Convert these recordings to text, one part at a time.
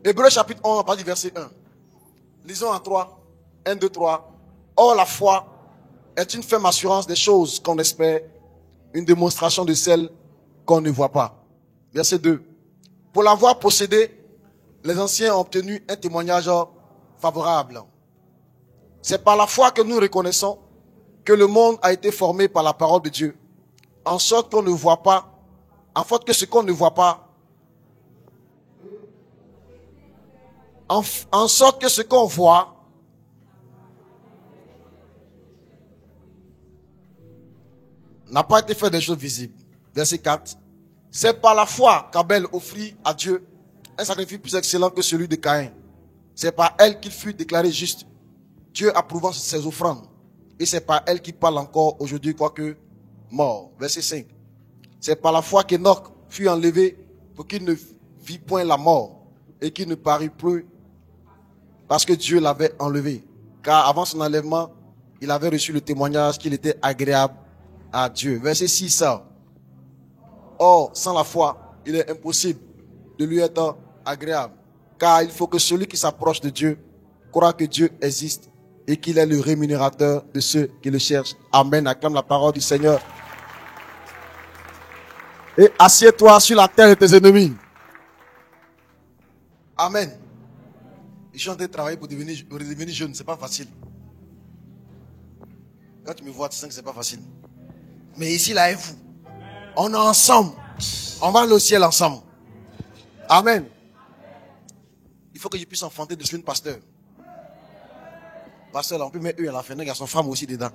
Hébreux chapitre 11, à partir du verset 1. Lisons en 3. 1, 2, 3. Or, la foi est une ferme assurance des choses qu'on espère, une démonstration de celles qu'on ne voit pas. Verset 2. Pour l'avoir possédé, les anciens ont obtenu un témoignage favorable. C'est par la foi que nous reconnaissons que le monde a été formé par la parole de Dieu, en sorte qu'on ne voit pas, en sorte que ce qu'on ne voit pas, en sorte que ce qu'on voit n'a pas été fait des choses visibles. Verset 4. C'est par la foi qu'Abel offrit à Dieu un sacrifice plus excellent que celui de Caïn. C'est par elle qu'il fut déclaré juste, Dieu approuvant ses offrandes. Et c'est par elle qu'il parle encore aujourd'hui, quoique mort. Verset 5. C'est par la foi qu'Enoch fut enlevé pour qu'il ne vit point la mort et qu'il ne parut plus parce que Dieu l'avait enlevé. Car avant son enlèvement, il avait reçu le témoignage qu'il était agréable à Dieu. Verset 6. Or, sans la foi, il est impossible de lui être agréable. Car il faut que celui qui s'approche de Dieu croit que Dieu existe et qu'il est le rémunérateur de ceux qui le cherchent. Amen. Acclame la parole du Seigneur. Et assieds-toi sur la terre de tes ennemis. Amen. Je suis en train de travailler pour devenir jeune. C'est pas facile. Quand tu me vois, tu sens que c'est pas facile. Mais ici, là, et vous, on est ensemble. On va aller au ciel ensemble. Amen. Il faut que je puisse enfanter de jeunes pasteurs. Pasteur, là, on peut mettre eux à la fenêtre, il y a son femme aussi dedans.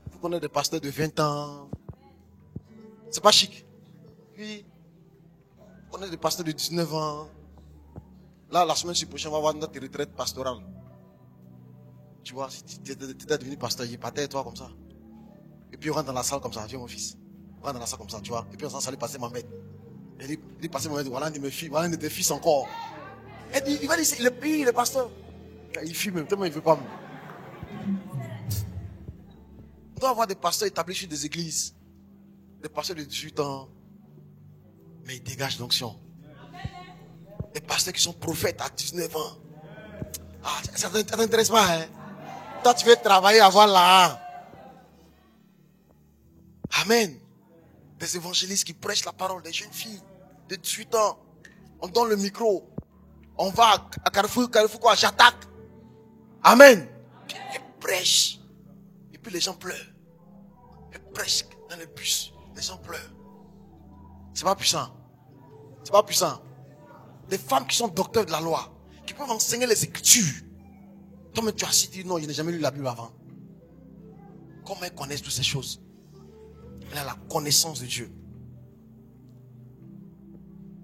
Il faut qu'on ait des pasteurs de 20 ans. C'est pas chic. Puis, on a des pasteurs de 19 ans. Là, la semaine prochaine, on va avoir notre retraite pastorale. Tu vois, si tu es devenu pasteur, il partait toi comme ça. Et puis on rentre dans la salle comme ça, viens mon fils. On rentre dans la salle comme ça, tu vois. Et puis on s'en salut passer ma mère. Il dit passer ma mère, voilà un de mes filles, voilà un de tes fils encore. Et il va dire, il est pasteur. Il fuit même, tellement il ne veut pas. On doit avoir des pasteurs établis sur des églises. Des pasteurs de 18 ans. Mais ils dégagent l'onction. Des pasteurs qui sont prophètes à 19 ans. Ah, ça ne t'intéresse pas, hein? Toi, tu veux travailler, avoir là. Amen. Des évangélistes qui prêchent la parole, des jeunes filles de 18 ans. On donne le micro. On va à Carrefour quoi, j'attaque. Amen. Elles prêchent. Et puis les gens pleurent. Elles prêchent dans le bus. Les gens pleurent. C'est pas puissant. C'est pas puissant. Des femmes qui sont docteurs de la loi, qui peuvent enseigner les écritures. Toi, tu as cité, non, je n'ai jamais lu la Bible avant. Comment elles connaissent toutes ces choses? Elle a la connaissance de Dieu.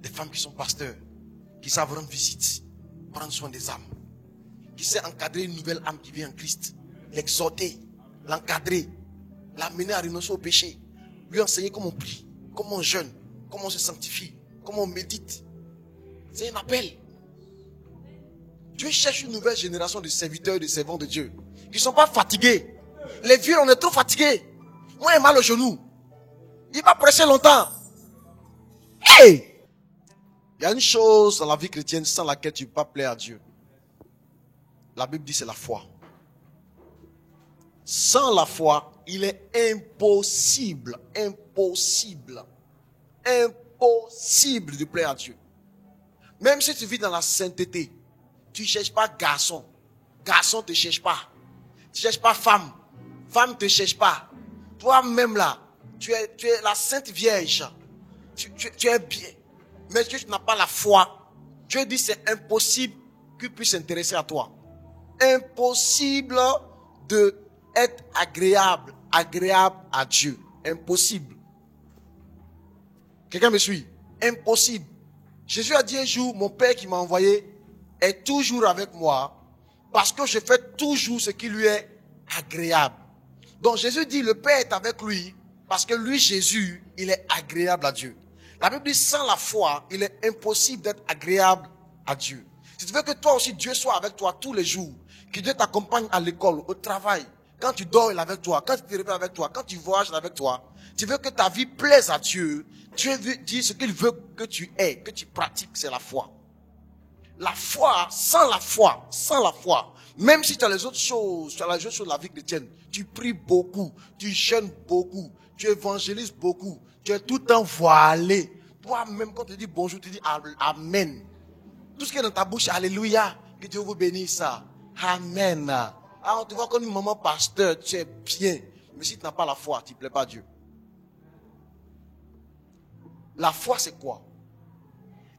Des femmes qui sont pasteurs, qui savent rendre visite, prendre soin des âmes, qui savent encadrer une nouvelle âme qui vient en Christ, l'exhorter, l'encadrer, l'amener à renoncer au péché, lui enseigner comment on prie, comment on jeûne, comment on se sanctifie, comment on médite. C'est un appel. Dieu cherche une nouvelle génération de serviteurs et de servants de Dieu qui ne sont pas fatigués. Les vieux, on est trop fatigués. Moi, j'ai mal au genou. Il va presser longtemps. Hey! Il y a une chose dans la vie chrétienne sans laquelle tu ne peux pas plaire à Dieu. La Bible dit c'est la foi. Sans la foi, il est impossible de plaire à Dieu. Même si tu vis dans la sainteté, tu ne cherches pas garçon. Garçon ne te cherche pas. Tu ne cherches pas femme. Femme ne te cherche pas. Toi-même là, tu es la Sainte Vierge. Tu es bien. Mais tu n'as pas la foi. Dieu dit c'est impossible qu'il puisse s'intéresser à toi. Impossible de être agréable à Dieu. Impossible. Quelqu'un me suit? Impossible. Jésus a dit un jour, mon Père qui m'a envoyé est toujours avec moi parce que je fais toujours ce qui lui est agréable. Donc Jésus dit, le Père est avec lui parce que lui, Jésus, il est agréable à Dieu. La Bible dit, sans la foi, il est impossible d'être agréable à Dieu. Si tu veux que toi aussi, Dieu soit avec toi tous les jours, que Dieu t'accompagne à l'école, au travail, quand tu dors, il est avec toi, quand tu te réveilles avec toi, quand tu voyages avec toi, Tu veux que ta vie plaise à Dieu. Dieu veut dire ce qu'il veut que tu aies, que tu pratiques, c'est la foi. La foi, sans la foi, même si tu as les autres choses, tu as les autres choses de la vie chrétienne, tu pries beaucoup, tu jeûnes beaucoup, tu évangélises beaucoup, tu es tout le temps voilé. Toi-même, quand tu dis bonjour, tu dis Amen. Tout ce qui est dans ta bouche, Alléluia, que Dieu vous bénisse ça. Amen. Alors, tu vois comme une maman pasteur, tu es bien. Mais si tu n'as pas la foi, tu ne plais pas à Dieu. La foi, c'est quoi?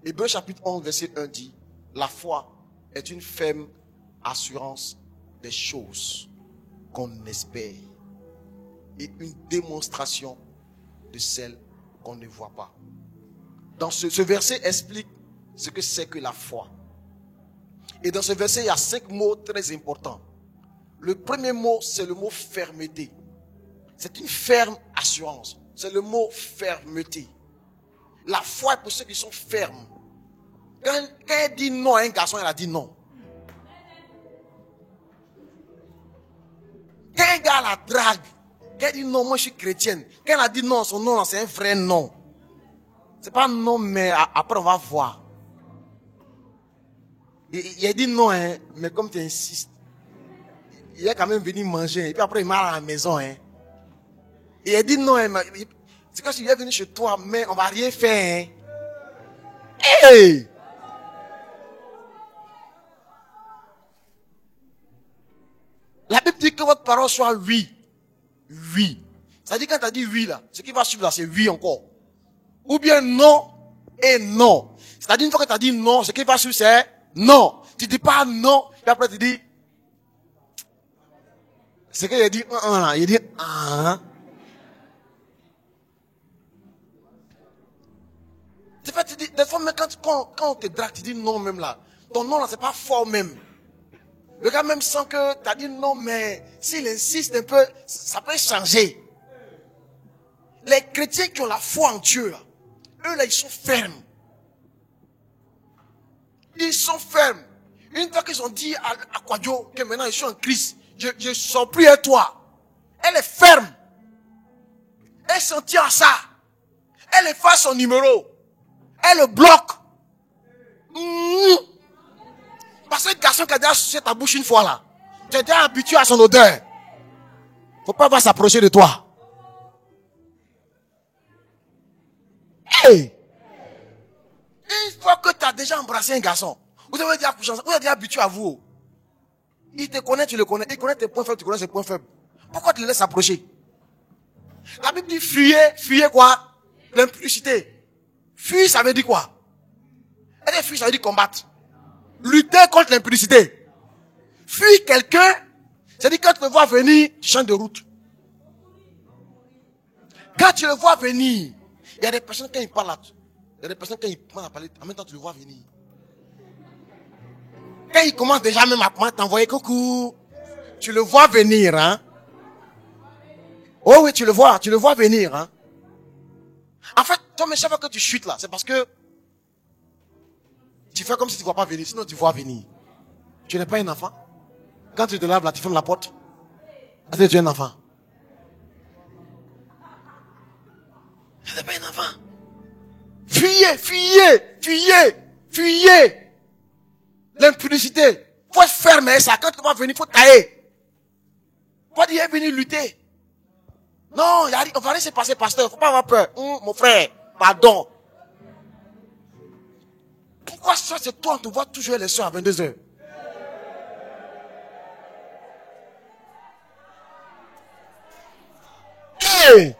Hébreux chapitre 11, verset 1 dit, la foi est une ferme assurance des choses qu'on espère et une démonstration de celles qu'on ne voit pas. Dans ce verset explique ce que c'est que la foi. Et dans ce verset, il y a 5 mots très importants. Le premier mot, c'est le mot fermeté. C'est une ferme assurance. C'est le mot fermeté. La foi est pour ceux qui sont fermes. Quand elle dit non à un garçon, elle a dit non. Quand un gars la drague, quand elle dit non, moi je suis chrétienne. Quand elle a dit non, son non, c'est un vrai non. C'est pas non, mais après on va voir. Il a dit non, hein, mais comme tu insistes, il est quand même venu manger. Et puis après il m'a à la maison. Hein. Et il a dit non, hein, c'est quand il est venu chez toi, mais on va rien faire. Hein. Hey! La Bible dit que votre parole soit oui. Oui. Ça dit quand tu as dit oui là, ce qui va suivre là, c'est oui encore. Ou bien non et non. C'est-à-dire une fois que tu as dit non, ce qui va suivre c'est non. Tu dis pas non, et après tu dis. C'est qu'il a dit là, il dit C'est fait, tu dis, des fois même quand on te drague, tu dis non même là. Ton non là, c'est pas fort même. Le gars même sent que tu as dit non, mais s'il insiste un peu, ça peut changer. Les chrétiens qui ont la foi en Dieu, là, eux là, ils sont fermes. Ils sont fermes. Une fois qu'ils ont dit à Kwadjo que maintenant ils sont en Christ, je ne sors plus à toi. Elle est ferme. Elle s'en tient à ça. Elle efface son numéro. Elle le bloque. Parce que le garçon qui a déjà sucé ta bouche une fois là, tu es déjà habitué à son odeur. Faut pas s'approcher de toi. Hey! Une fois que tu as déjà embrassé un garçon, vous avez déjà couché ensemble, vous êtes déjà habitué à vous. Il te connaît, tu le connais. Il connaît tes points faibles, tu connais ses points faibles. Pourquoi tu le laisses approcher? La Bible dit fuyez quoi? L'impudicité. Fuir, ça veut dire quoi? Elle dit fuir, ça veut dire combattre. Lutter contre l'impudicité. Fuir quelqu'un, c'est-à-dire quand tu le vois venir, tu changes de route. Quand tu le vois venir, il y a des personnes quand ils parlent là, il y a des personnes quand ils commencent à parler, en même temps tu le vois venir. Quand ils commencent déjà même à t'envoyer coucou, tu le vois venir, hein. Oh oui, tu le vois venir, hein. En fait, toi, mais chaque fois que tu chutes là, c'est parce que tu fais comme si tu ne vois pas venir, sinon tu vois venir. Tu n'es pas un enfant. Quand tu te laves là, tu fermes la porte. Est-ce que tu es un enfant? Tu n'es pas un enfant. Fuyez. L'impudicité. Faut fermer ça. Quand tu vas venir, il faut tailler. Faut dire, venir lutter. Non, on va laisser passer, pasteur. Faut pas avoir peur. Mon frère, pardon. Pourquoi ça, c'est toi, on te voit toujours les soeurs à 22h? Hey!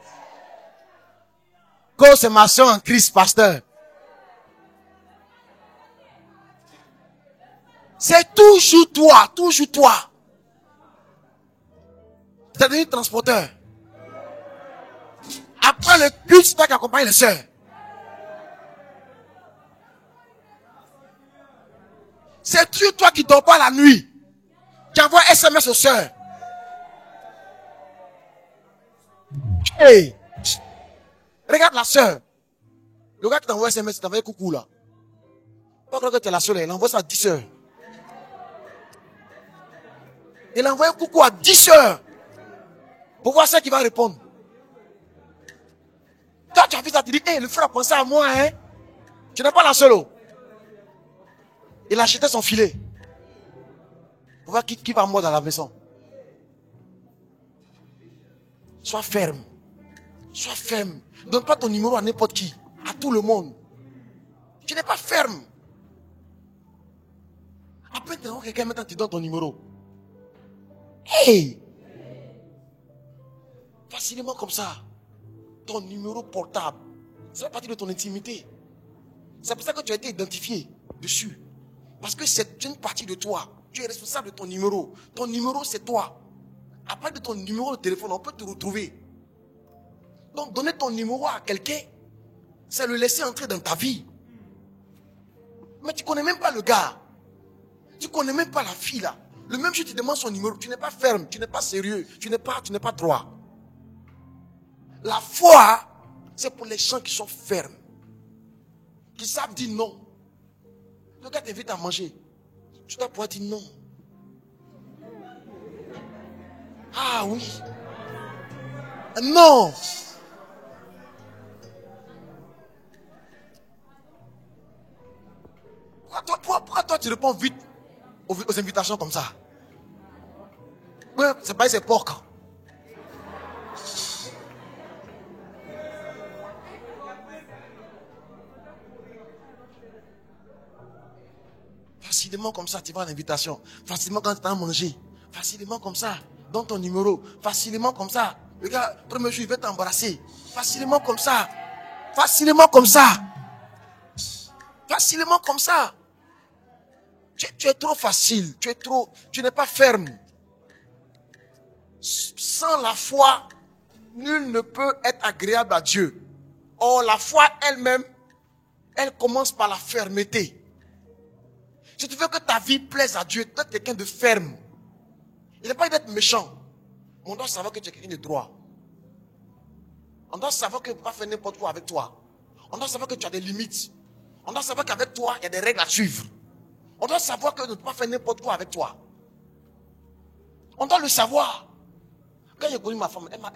Quand c'est ma soeur en Christ, pasteur. C'est toujours toi. Tu es devenu transporteur. Après le culte, c'est toi qui accompagne les soeurs. C'est toujours toi qui dors pas la nuit. Tu envoies SMS aux soeurs. Hey! Regarde la soeur. Le gars qui t'envoie SMS, il t'envoie coucou là. Pas que tu es la seule, il envoie ça à 10 soeurs. Il envoie coucou à 10 soeurs. Pour voir ça qui va répondre. Toi, tu as vu ça, tu dis, hey, le frère a pensé à moi, hein. Tu n'es pas la seule. Il a acheté son filet. Pour voir qui va mordre dans la maison. Sois ferme. Sois ferme. Donne pas ton numéro à n'importe qui. À tout le monde. Tu n'es pas ferme. Après, quelqu'un maintenant te donne ton numéro. Hey! Facilement comme ça. Ton numéro portable. Ça fait partie de ton intimité. C'est pour ça que tu as été identifié dessus. Parce que c'est une partie de toi. Tu es responsable de ton numéro. Ton numéro, c'est toi. Après de ton numéro de téléphone, on peut te retrouver. Donc, donner ton numéro à quelqu'un, c'est le laisser entrer dans ta vie. Mais tu ne connais même pas le gars. Tu ne connais même pas la fille là. Le même jour, tu demandes son numéro. Tu n'es pas ferme, tu n'es pas sérieux, tu n'es pas droit. La foi, c'est pour les gens qui sont fermes. Qui savent dire non. Le gars t'invite à manger. Tu dois pouvoir dire non. Ah oui. Non. Pourquoi toi tu réponds vite aux invitations comme ça? Ouais, c'est pas c'est porc. Facilement comme ça, tu vas à l'invitation. Facilement quand tu as mangé. Facilement comme ça, dans ton numéro. Facilement comme ça. Le gars, premier jour, il va t'embrasser. Facilement comme ça. Facilement comme ça. Facilement comme ça. Tu es trop facile. Tu n'es pas ferme. Sans la foi, nul ne peut être agréable à Dieu. Or, la foi elle-même, elle commence par la fermeté. Si tu veux que ta vie plaise à Dieu, tu es quelqu'un de ferme. Il n'est pas d'être méchant. On doit savoir que tu es quelqu'un de droit. On doit savoir que tu ne peux pas faire n'importe quoi avec toi. On doit savoir que tu as des limites. On doit savoir qu'avec toi, il y a des règles à suivre. On doit savoir que tu ne peux pas faire n'importe quoi avec toi. On doit le savoir. Quand j'ai connu ma femme, elle m'a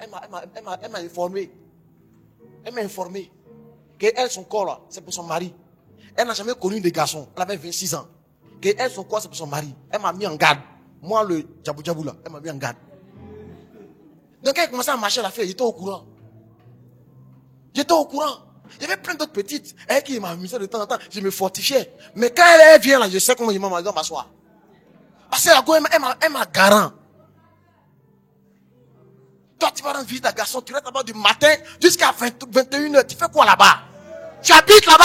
informé. Elle m'a informé qu'elle, son corps, là, c'est pour son mari. Elle n'a jamais connu de garçon. Elle avait 26 ans. Qu'elle, son corps, c'est pour son mari. Elle m'a mis en garde. Moi, le djabou djabou là, elle m'a mis en garde. Donc, quand elle commençait à marcher, la fille, j'étais au courant. J'étais au courant. Il y avait plein d'autres petites. Elle qui m'amusait de temps en temps. Je me fortifiais. Mais quand elle vient là, je sais comment je dois m'asseoir. Parce que la go, elle m'a garant. Toi, tu vas rendre visite à garçon. Tu restes là-bas du matin jusqu'à 21h. Tu fais quoi là-bas? Tu habites là-bas?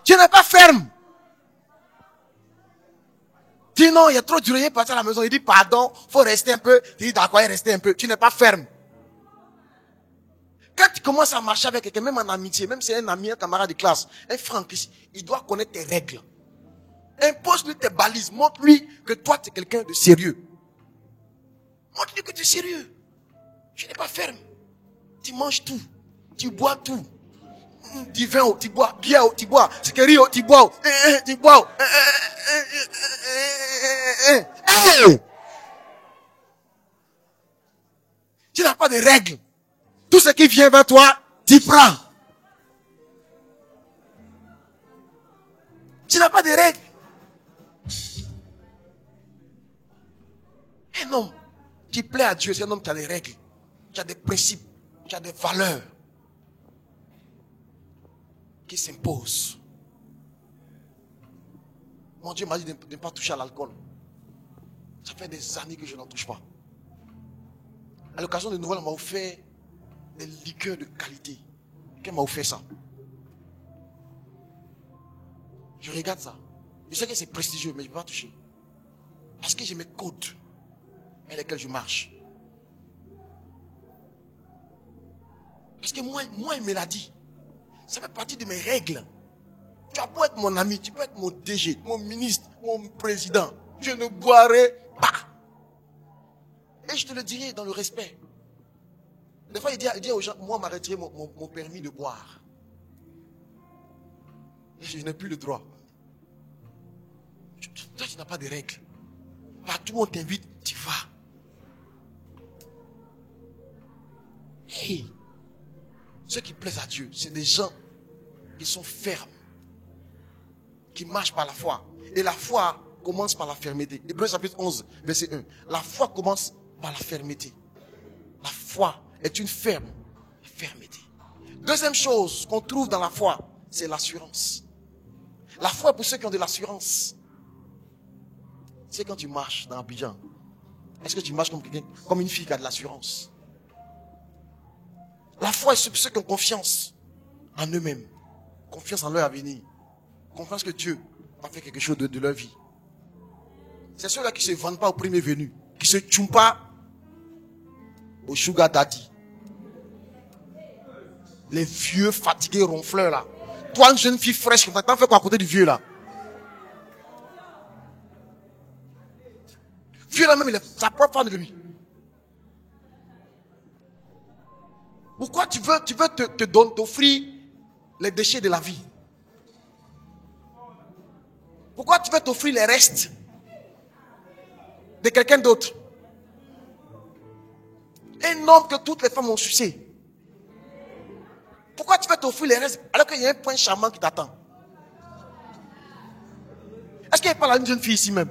Tu n'es pas ferme. Dis non, il y a trop d'urgence, partir à la maison. Il dit pardon, faut rester un peu. Tu dis d'accord, rester un peu. Tu n'es pas ferme. Quand tu commences à marcher avec quelqu'un, même en amitié, même si c'est un ami, un camarade de classe, un frère, il doit connaître tes règles. Impose-lui tes balises. Montre-lui que toi, tu es quelqu'un de sérieux. Montre-lui que tu es sérieux. Tu n'es pas ferme. Tu manges tout. Tu bois tout. Du vin, tu bois. Bière, tu bois. Sucrerie, tu bois. Tu bois. Tu n'as pas de règles. Tout ce qui vient vers toi, tu prends. Tu n'as pas de règles. Un homme qui plaît à Dieu, c'est un homme qui a des règles. Qui a des principes. Qui a des valeurs. Qui s'imposent. Mon Dieu m'a dit de ne pas toucher à l'alcool. Ça fait des années que je n'en touche pas. À l'occasion de Noël, on m'a offert des liqueurs de qualité. Quelqu'un m'a offert ça. Je regarde ça. Je sais que c'est prestigieux, mais je ne peux pas toucher. Parce que j'ai mes codes avec lesquels je marche. Parce que moi, il me l'a dit. Ça fait partie de mes règles. Tu vas pas être mon ami, tu peux être mon DG, mon ministre, mon président. Je ne boirai pas. Et je te le dirai dans le respect. Des fois, il dit aux gens, moi, on m'a retiré mon permis de boire. Et je n'ai plus le droit. Toi, tu n'as pas de règles. Partout où on t'invite, tu vas. Hey, ceux qui plaisent à Dieu, c'est des gens qui sont fermes, qui marchent par la foi. Et la foi commence par la fermeté. Hébreux chapitre 11, verset 1. La foi commence par la fermeté. La foi est une fermeté. Deuxième chose qu'on trouve dans la foi, c'est l'assurance. La foi, pour ceux qui ont de l'assurance, c'est quand tu marches dans Abidjan. Est-ce que tu marches comme quelqu'un, comme une fille qui a de l'assurance? La foi est pour ceux qui ont confiance en eux-mêmes, confiance en leur avenir, confiance que Dieu va faire quelque chose de leur vie. C'est ceux-là qui ne se vendent pas au premier venu, qui ne se tuent pas au sugar daddy. Les vieux fatigués ronfleurs là. Toi, une jeune fille fraîche, t'en fais quoi à côté du vieux là? Vieux là même, il est sa propre femme de lui. Pourquoi tu veux t'offrir les déchets de la vie? Pourquoi tu veux t'offrir les restes de quelqu'un d'autre? Un homme que toutes les femmes ont sucé. Pourquoi tu veux t'offrir les restes alors qu'il y a un point charmant qui t'attend? Est-ce qu'il parle à une jeune fille ici même?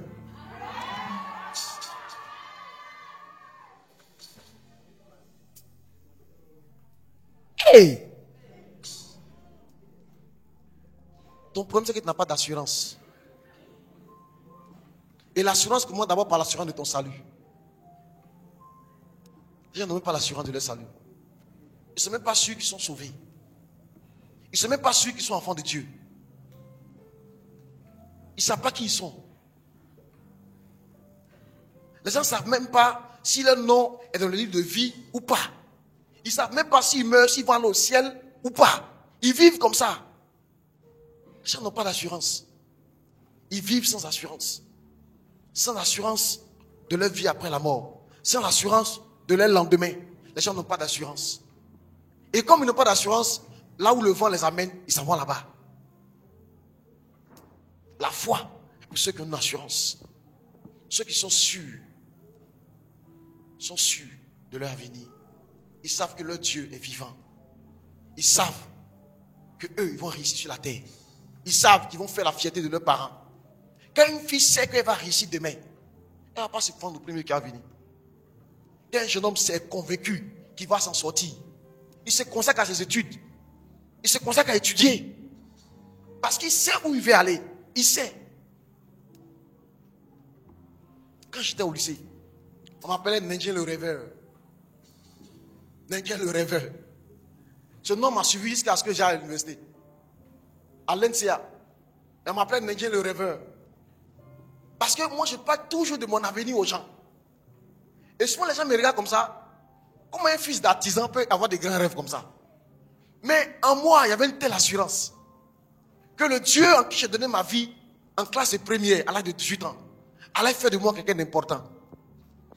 Hey! Ton problème, c'est que tu n'as pas d'assurance. Et l'assurance commence d'abord par l'assurance de ton salut. Les gens n'ont même pas l'assurance de leur salut. Ils ne sont même pas sûrs qu'ils sont sauvés. Ils ne sont même pas sûrs qu'ils sont enfants de Dieu. Ils ne savent pas qui ils sont. Les gens ne savent même pas si leur nom est dans le livre de vie ou pas. Ils ne savent même pas s'ils meurent, s'ils vont aller au ciel ou pas. Ils vivent comme ça. Les gens n'ont pas d'assurance. Ils vivent sans assurance. Sans assurance de leur vie après la mort. Sans assurance de leur lendemain. Les gens n'ont pas d'assurance. Et comme ils n'ont pas d'assurance, là où le vent les amène, ils s'en vont là-bas. La foi, pour ceux qui ont une assurance. Ceux qui sont sûrs de leur avenir. Ils savent que leur Dieu est vivant. Ils savent que eux, ils vont réussir sur la terre. Ils savent qu'ils vont faire la fierté de leurs parents. Quand une fille sait qu'elle va réussir demain, elle ne va pas se prendre au premier qui va venir. Quand un jeune homme s'est convaincu qu'il va s'en sortir, il se consacre à ses études. Il se consacre à étudier. Parce qu'il sait où il veut aller. Il sait. Quand j'étais au lycée, on m'appelait Ninja le rêveur. Ninja le rêveur. Ce nom m'a suivi jusqu'à ce que j'aille à l'université. À l'NCA. On m'appelait Ninja le rêveur. Parce que moi, je parle toujours de mon avenir aux gens. Et souvent, les gens me regardent comme ça. Comment un fils d'artisan peut avoir des grands rêves comme ça? Mais en moi, il y avait une telle assurance. Que le Dieu en qui j'ai donné ma vie, en classe de première, à l'âge de 18 ans, allait faire de moi quelqu'un d'important.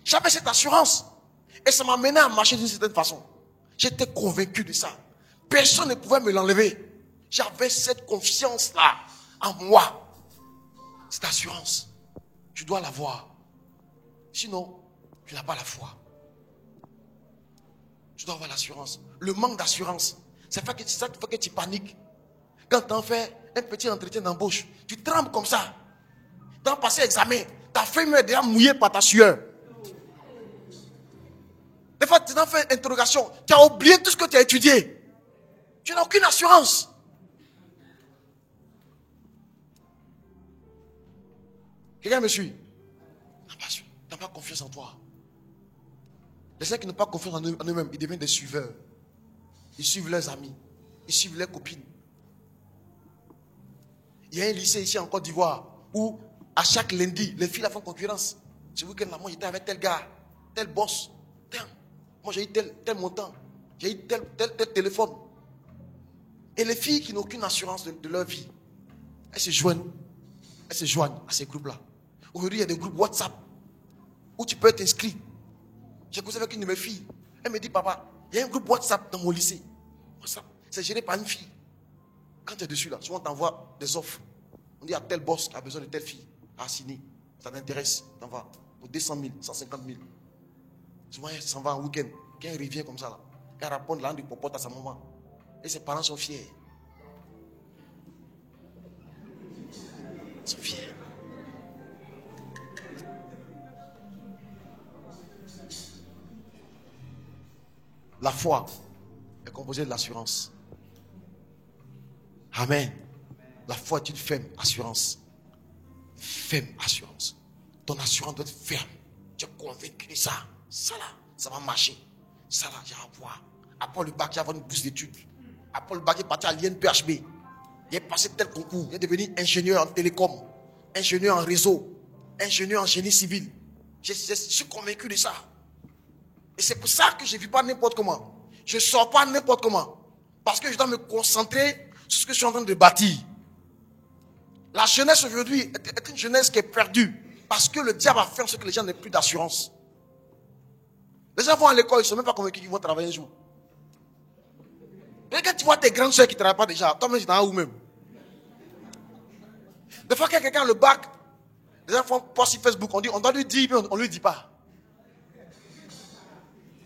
J'avais cette assurance. Et ça m'a mené à marcher d'une certaine façon. J'étais convaincu de ça. Personne ne pouvait me l'enlever. J'avais cette confiance-là en moi. Cette assurance. Tu dois l'avoir. Sinon, tu n'as pas la foi. Tu dois avoir l'assurance. Le manque d'assurance, ça fait que tu paniques. Quand tu en fais un petit entretien d'embauche, tu trembles comme ça. Tu as passé l'examen, ta feuille est déjà mouillée par ta sueur. Des fois, tu as fait une interrogation, tu as oublié tout ce que tu as étudié. Tu n'as aucune assurance. Quelqu'un me suit? Tu n'as pas confiance en toi. Les gens qui n'ont pas confiance en eux-mêmes, ils deviennent des suiveurs. Ils suivent leurs amis. Ils suivent leurs copines. Il y a un lycée ici en Côte d'Ivoire où à chaque lundi, les filles font concurrence. Ce week-end-là, moi j'étais avec tel gars, tel boss. Moi j'ai eu tel montant. J'ai eu tel téléphone. Et les filles qui n'ont aucune assurance de leur vie, elles se joignent à ces groupes-là. Aujourd'hui, il y a des groupes WhatsApp où tu peux t'inscrire. J'ai causé avec une de mes filles. Elle me dit, papa, il y a un groupe WhatsApp dans mon lycée. WhatsApp, c'est géré par une fille. Quand tu es dessus là, souvent on t'envoie des offres. On dit, il y a tel boss qui a besoin de telle fille à signer. Ça t'intéresse, t'envoies pour 200 000, 150 000. Souvent, elle s'en va en week-end. Quand elle revient comme ça là, Elle répond la langue du popote à sa maman. Et ses parents sont fiers. Ils sont fiers. La foi est composée de l'assurance. Amen. La foi est une ferme assurance. Ferme assurance. Ton assurance doit être ferme. Tu es convaincu de ça. Ça là, ça va marcher. Ça là, j'ai à voir. Après le bac, j'ai avoir une bourse d'études. Après le bac, il est parti à l'INPHB. Il est passé tel concours. Il est devenu ingénieur en télécom, ingénieur en réseau, ingénieur en génie civil. Je suis convaincu de ça. Et c'est pour ça que je ne vis pas n'importe comment. Je ne sors pas n'importe comment. Parce que je dois me concentrer sur ce que je suis en train de bâtir. La jeunesse aujourd'hui est une jeunesse qui est perdue. Parce que le diable a fait en sorte que les gens n'aient plus d'assurance. Les gens vont à l'école, ils ne sont même pas convaincus qu'ils vont travailler un jour. Et quand tu vois tes grandes soeurs qui ne travaillent pas déjà, toi-même tu t'en as où même. Des fois, quand quelqu'un a le bac, les gens font post sur Facebook, on dit on doit lui dire, mais on ne lui dit pas.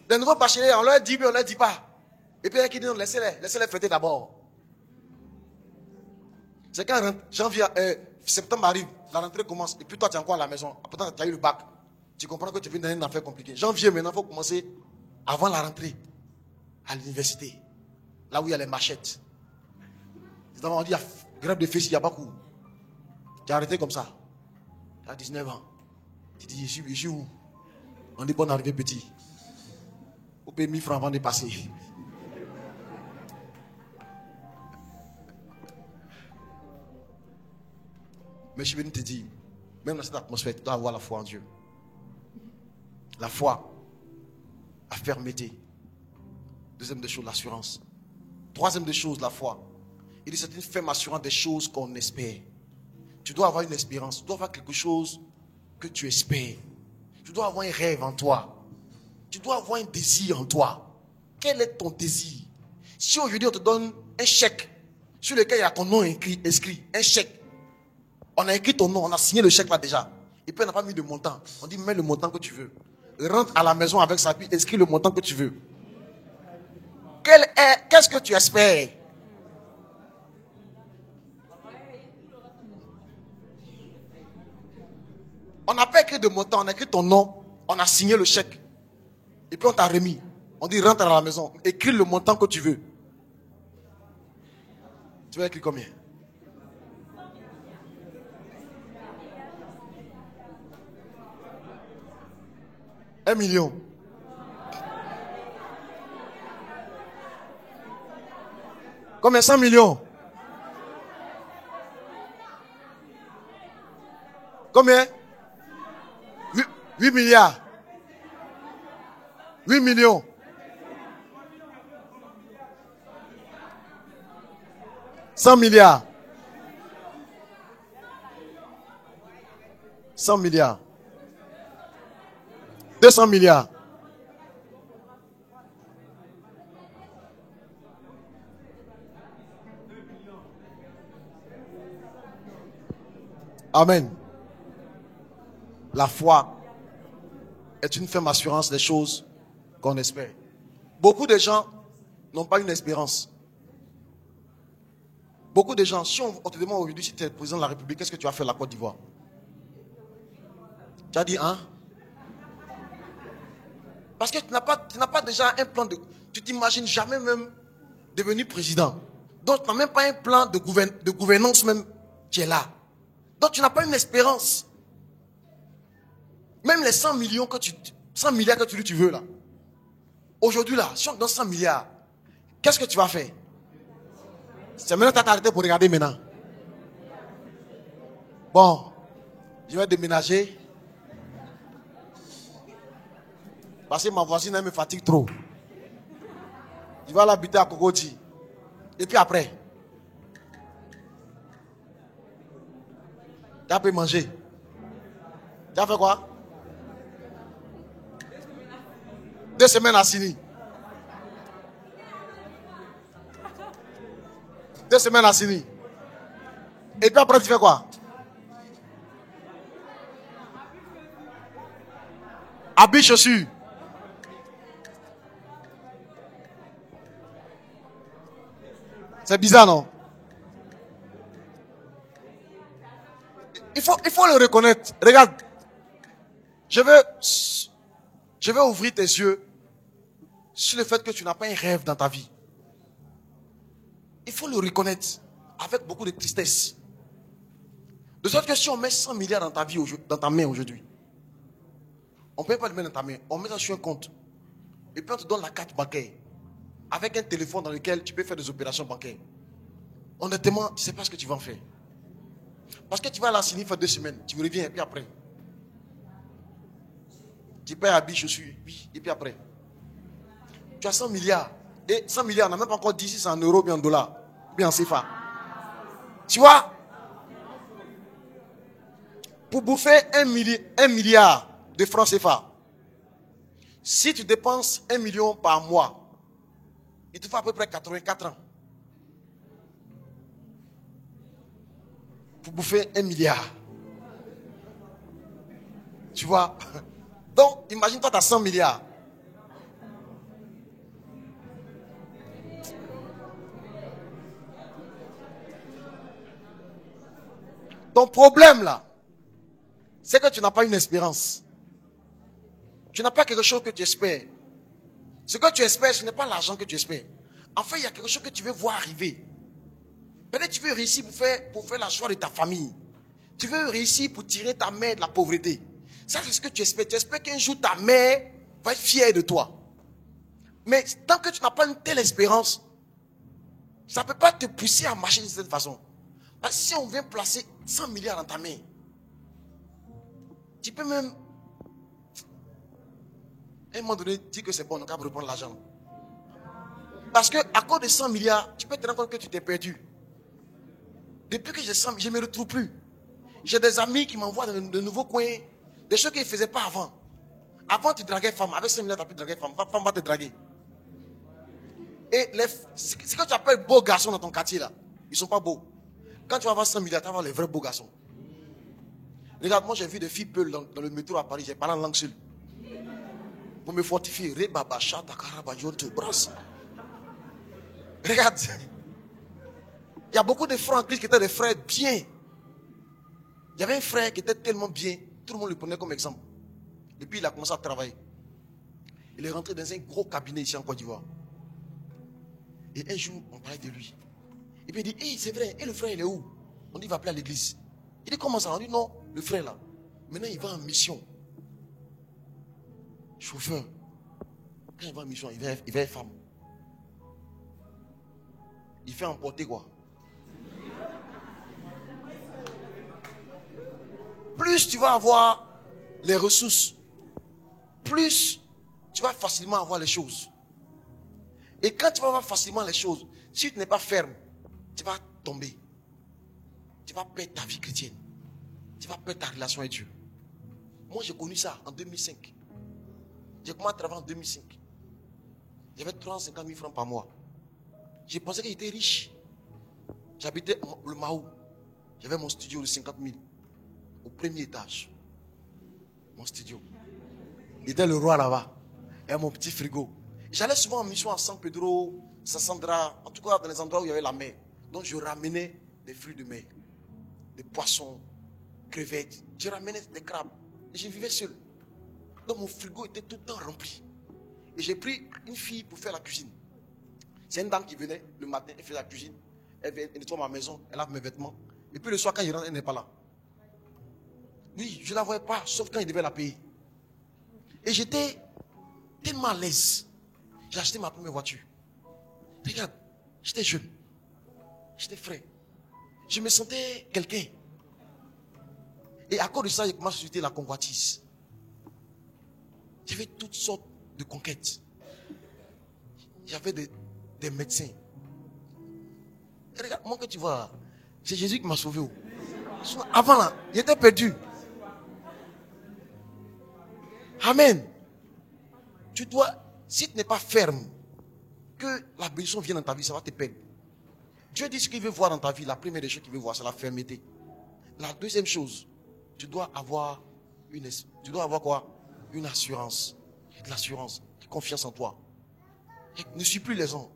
Les nouveaux bacheliers, on leur dit, mais on ne leur dit pas. Et puis il y a qui dit non, laissez-les fêter d'abord. C'est quand janvier, septembre arrive, la rentrée commence, et puis toi tu es encore à la maison. Pourtant tu as eu le bac. Tu comprends que tu viens d'une affaire compliquée. Janvier maintenant, il faut commencer avant la rentrée, à l'université. Là où il y a les machettes. On dit, il y a grève de fesses, il y a pas cours. Tu as arrêté comme ça. Tu as 19 ans. Tu dis, je suis où? On dit, bonne arrivée petit. Vous payez 1000 francs avant de passer. Mais je suis venu te dire, même dans cette atmosphère, tu dois avoir la foi en Dieu. La foi, la fermeté. Deuxième des choses, l'assurance. Troisième des choses, la foi. Il dit c'est une ferme assurance des choses qu'on espère. Tu dois avoir une espérance. Tu dois avoir quelque chose que tu espères. Tu dois avoir un rêve en toi. Tu dois avoir un désir en toi. Quel est ton désir? Si aujourd'hui on te donne un chèque sur lequel il y a ton nom inscrit, un chèque. On a écrit ton nom, on a signé le chèque là déjà. Et puis on n'a pas mis de montant. On dit mets le montant que tu veux. Rentre à la maison avec ça, puis inscris le montant que tu veux. Qu'est-ce que tu espères? On n'a pas écrit de montant, on a écrit ton nom, on a signé le chèque. Et puis on t'a remis. On dit rentre à la maison, écris le montant que tu veux. Tu vas écrire combien? $1 million. Combien? 100 millions. Combien? 8 milliards. 8 millions. $100 milliards. 100 milliards. 200 milliards. Amen. La foi est une ferme assurance des choses qu'on espère. Beaucoup de gens n'ont pas une espérance. Beaucoup de gens, si on te demande aujourd'hui si tu es président de la République, qu'est-ce que tu vas faire à la Côte d'Ivoire? Tu as dit, hein? Parce que tu n'as pas déjà un plan de... Tu t'imagines jamais même devenir président. Donc tu n'as même pas un plan de gouvernance même qui est là. Donc tu n'as pas une espérance. Même les 100 millions 100 milliards que tu veux là. Aujourd'hui là, si on te donne 100 milliards, qu'est-ce que tu vas faire? C'est maintenant que tu as arrêté pour regarder maintenant. Bon, je vais déménager. Parce que ma voisine elle me fatigue trop. Je vais l'habiter à Cocody. Et puis après, tu as pu manger. Tu as fait quoi? 2 semaines à Sini. 2 semaines à Sini. Et puis après, tu fais quoi? Habits, chaussures. C'est bizarre, non? Il faut le reconnaître. Regarde. Je veux ouvrir tes yeux sur le fait que tu n'as pas un rêve dans ta vie. Il faut le reconnaître avec beaucoup de tristesse. De sorte que si on met 100 milliards dans ta vie, dans ta main aujourd'hui, on ne peut pas le mettre dans ta main. On met ça sur un compte. Et puis on te donne la carte bancaire. Avec un téléphone dans lequel tu peux faire des opérations bancaires. Honnêtement, tu ne sais pas ce que tu vas en faire. Parce que tu vas à la Sini faire 2 semaines. Tu reviens et puis après. Tu payes habits, chaussures. Et puis après. Tu as 100 milliards. Et 100 milliards, on n'a même pas encore dit si c'est en euros, bien en dollars, bien en CFA. Tu vois? Pour bouffer 1 milliard de francs CFA, si tu dépenses 1 million par mois, il te faut à peu près 84 ans. Pour bouffer 1 milliard. Tu vois? Donc, imagine-toi, tu as 100 milliards. Ton problème là, c'est que tu n'as pas une espérance. Tu n'as pas quelque chose que tu espères. Ce que tu espères, ce n'est pas l'argent que tu espères. En fait, il y a quelque chose que tu veux voir arriver. Peut-être que tu veux réussir pour faire la joie de ta famille. Tu veux réussir pour tirer ta mère de la pauvreté. Ça, c'est ce que tu espères. Tu espères qu'un jour ta mère va être fière de toi. Mais tant que tu n'as pas une telle espérance, ça ne peut pas te pousser à marcher de cette façon. Parce que si on vient placer 100 milliards dans ta main, tu peux même, à un moment donné, dire que c'est bon, on va reprendre l'argent. Parce que à cause de 100 milliards, tu peux te rendre compte que tu t'es perdu. Depuis que j'ai 100, je ne me retrouve plus. J'ai des amis qui m'envoient de nouveaux coins, des choses qu'ils ne faisaient pas avant. Avant, tu draguais femme. Avec 5 milliards, tu n'as plus draguer femme. Femme va te draguer. Et ce que tu appelles beaux garçons dans ton quartier, là, ils ne sont pas beaux. Quand tu vas avoir 100 milliards, tu vas avoir les vrais beaux garçons. Regarde, moi j'ai vu des filles peules dans le métro à Paris, j'ai parlé en langue seule. Pour me fortifier, regarde, il y a beaucoup de frères en Christ qui étaient des frères bien. Il y avait un frère qui était tellement bien, tout le monde le prenait comme exemple. Et puis il a commencé à travailler. Il est rentré dans un gros cabinet ici en Côte d'Ivoire. Et un jour, on parlait de lui. Et puis il dit, hey, c'est vrai, et le frère il est où? On dit, il va appeler à l'église. Il dit, comment ça? On dit, non, le frère là, maintenant il va en mission. Chauffeur. Quand il va en mission, il va être femme. Il fait emporter quoi? Plus tu vas avoir les ressources, plus tu vas facilement avoir les choses. Et quand tu vas avoir facilement les choses, si tu n'es pas ferme, tu vas tomber. Tu vas perdre ta vie chrétienne. Tu vas perdre ta relation avec Dieu. Moi, j'ai connu ça en 2005. J'ai commencé à travailler en 2005. J'avais 350 000 francs par mois. J'ai pensé que j'étais riche. J'habitais le Mahou. J'avais mon studio de 50 000. Au premier étage. Mon studio. Il était le roi là-bas. Et mon petit frigo. J'allais souvent en mission à San Pedro, Sassandra, en tout cas dans les endroits où il y avait la mer. Donc je ramenais des fruits de mer, des poissons, crevettes. Je ramenais des crabes. Et je vivais seul. Donc mon frigo était tout le temps rempli. Et j'ai pris une fille pour faire la cuisine. C'est une dame qui venait le matin, elle faisait la cuisine. Elle nettoie ma maison, elle lave mes vêtements. Et puis le soir, quand je rentre, elle n'est pas là. Oui, je ne la voyais pas, sauf quand il devait la payer. Et j'étais tellement à l'aise. J'ai acheté ma première voiture. Regarde, j'étais jeune. J'étais frais. Je me sentais quelqu'un. Et à cause de ça, j'ai commencé à susciter la convoitise. J'avais toutes sortes de conquêtes. J'avais des médecins. Et regarde, moi que tu vois, c'est Jésus qui m'a sauvé. Avant là, j'étais perdu. Amen. Tu dois, si tu n'es pas ferme, que la bénédiction vienne dans ta vie, ça va te perdre. Dieu dit ce qu'il veut voir dans ta vie. La première des choses qu'il veut voir, c'est la fermeté. La deuxième chose, tu dois avoir quoi? Une assurance. De l'assurance, confiance en toi. Et ne suis plus les hommes.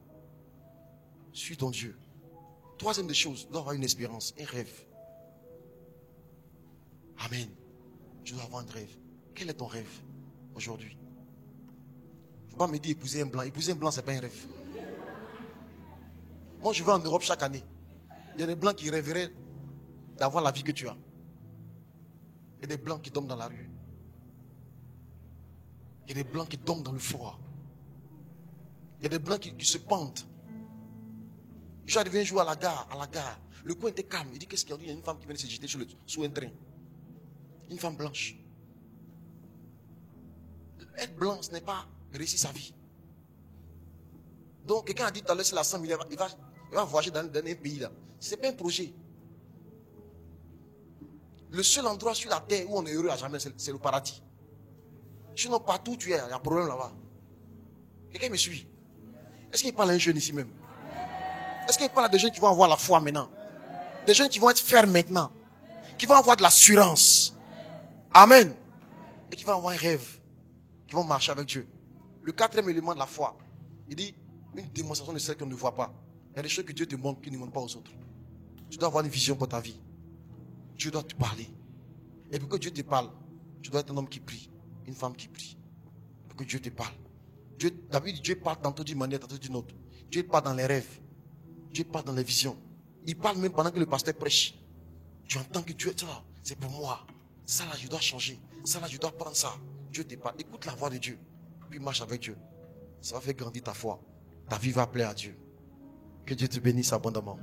Suis ton Dieu. Troisième des choses, tu dois avoir une espérance, un rêve. Amen. Tu dois avoir un rêve. Quel est ton rêve aujourd'hui? Il ne faut pas me dire épouser un blanc. Épouser un blanc, ce n'est pas un rêve. Moi, je vais en Europe chaque année. Il y a des blancs qui rêveraient d'avoir la vie que tu as. Il y a des blancs qui dorment dans la rue. Il y a des blancs qui dorment dans le froid. Il y a des blancs qui se pendent. Je suis arrivé un jour à la gare. Le coin était calme. Il dit, qu'est-ce qu'il y a? Il y a une femme qui vient de se jeter sous un train. Une femme blanche. Être blanc, ce n'est pas réussir sa vie. Donc, quelqu'un a dit tout à l'heure, c'est la 100 000, il va voyager dans un pays là. Ce n'est pas un projet. Le seul endroit sur la terre où on est heureux à jamais, c'est le paradis. Sinon, partout où tu es, il y a un problème là-bas. Quelqu'un me suit? Est-ce qu'il parle à un jeune ici même? Est-ce qu'il parle à des jeunes qui vont avoir la foi maintenant? Des jeunes qui vont être fermes maintenant. Qui vont avoir de l'assurance. Amen. Et qui vont avoir un rêve. Qui vont marcher avec Dieu. Le quatrième élément de la foi, il dit une démonstration de celle qu'on ne voit pas. Il y a des choses que Dieu te montre qui ne montre pas aux autres. Tu dois avoir une vision pour ta vie. Dieu doit te parler. Et pour que Dieu te parle, tu dois être un homme qui prie, une femme qui prie. Pour que Dieu te parle. Dieu parle tantôt d'une manière, tantôt d'une autre. Dieu parle dans les rêves. Dieu parle dans les visions. Il parle même pendant que le pasteur prêche. Tu entends que Dieu est là. C'est pour moi. Ça là, je dois changer. Ça là, je dois prendre ça. Dieu te parle. Écoute la voix de Dieu. Puis marche avec Dieu. Ça va faire grandir ta foi. Ta vie va plaire à Dieu. Que Dieu te bénisse abondamment.